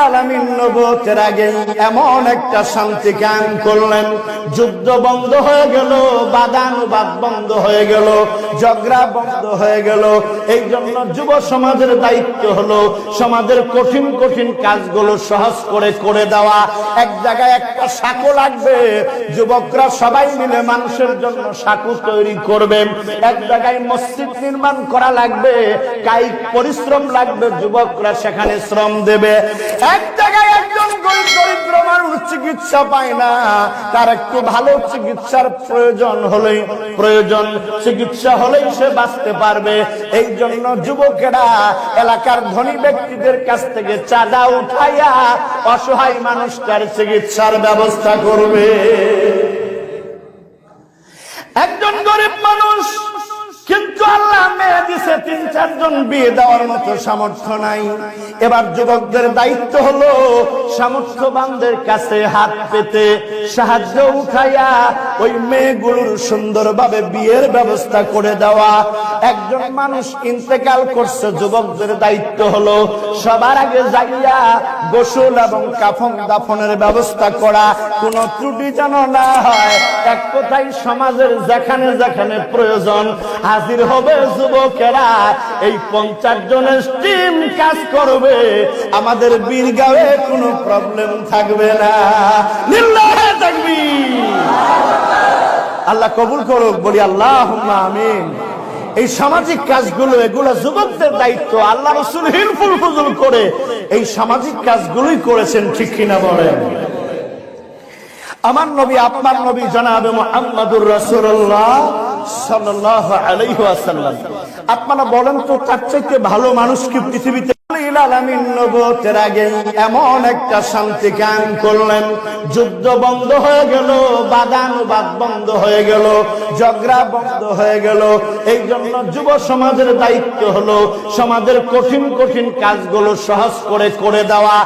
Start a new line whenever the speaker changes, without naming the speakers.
আলামিন নবুয়তের আগে এমন একটা শান্তি কায়েম করলেন, যুদ্ধ বন্ধ হয়ে গেল, বাদানুবাদ বন্ধ হয়ে গেল, ঝগড়া বন্ধ হয়ে গেল। এই জন্য যুব সমাজের দায়িত্ব হলো সমাজের কঠিন কঠিন কাজগুলো সহজ করে করে দেওয়া। এক জায়গায় একটা সাঁকো লাগবে, যুবকরা সবাই মিলে মানুষের জন্য সাঁকো তৈরি করবে। এক জায়গায় মসজিদ নির্মাণ করা লাগবে, কায়িক পরিশ্রম লাগবে, যুবকরা সেখানে শ্রম দেবে। এক জায়গায় একজন গরিব দরিদ্র মানুষ চিকিৎসা পায় না, তার একটু ভালো চিকিৎসার প্রয়োজন, চিকিৎসা হলেই সে বাঁচতে পারবে। এই জন্য যুবকেরা এলাকার ধনী ব্যক্তিদের কাছ থেকে চাঁদা উঠাইয়া অসহায় মানুষটার চিকিৎসার ব্যবস্থা করবে। একজন গরিব মানুষ, কিন্তু আল্লাহ মেয়ে দিছে ৩-৪ জন, বিয়ে দেওয়ার মতো সামর্থ্য নাই। এবার যুবকদের দায়িত্ব হলো সামর্থ্যবানদের কাছে হাত পেতে সাহায্য উঠাইয়া ওই মেয়েগুলোর সুন্দরভাবে বিয়ের ব্যবস্থা করে দেওয়া। একজন মানুষ ইন্তেকাল করছে, যুবকদের দায়িত্ব হলো সবার আগে যাইয়া গোসল এবং কাফন দাফনের ব্যবস্থা করা, কোনো ত্রুটি যেন না হয়। এক কথায় সমাজের যেখানে যেখানে প্রয়োজন হাজির হবে যুবকেরা। এই 50 জনের টিম কাজ করবে, আমাদের বীরগাঁওয়ে কোনো প্রবলেম থাকবে না। লিল্লাহি তাকবীর। আল্লাহ কবুল করুক, বলি আল্লাহুম্মা আমিন। এই সামাজিক কাজগুলো, এগুলো যুবকদের দায়িত্ব। আল্লাহ রাসূল হিলফুল ফুজুল করে এই সামাজিক কাজগুলোই করেছেন, ঠিক কিনা বলেন? আমার নবী, আপনার নবী জনাবে মুহাম্মদুর রাসূলুল্লাহ সাল্লাল্লাহু আলাইহি ওয়াসাল্লাম, আপনারা বলেন তো তার চাইতে ভালো মানুষ কি পৃথিবীতে? আলামিন নবুয়তের আগে এমন একটা শান্তি কায়েম করলেন, যুদ্ধ বন্ধ হয়ে গেল, বাদানুবাদ বন্ধ হয়ে গেল, ঝগড়া বন্ধ হয়ে গেল। এই জন্য যুব সমাজের দায়িত্ব হলো সমাজের কঠিন কঠিন কাজগুলো সহজ করে করে দেওয়া।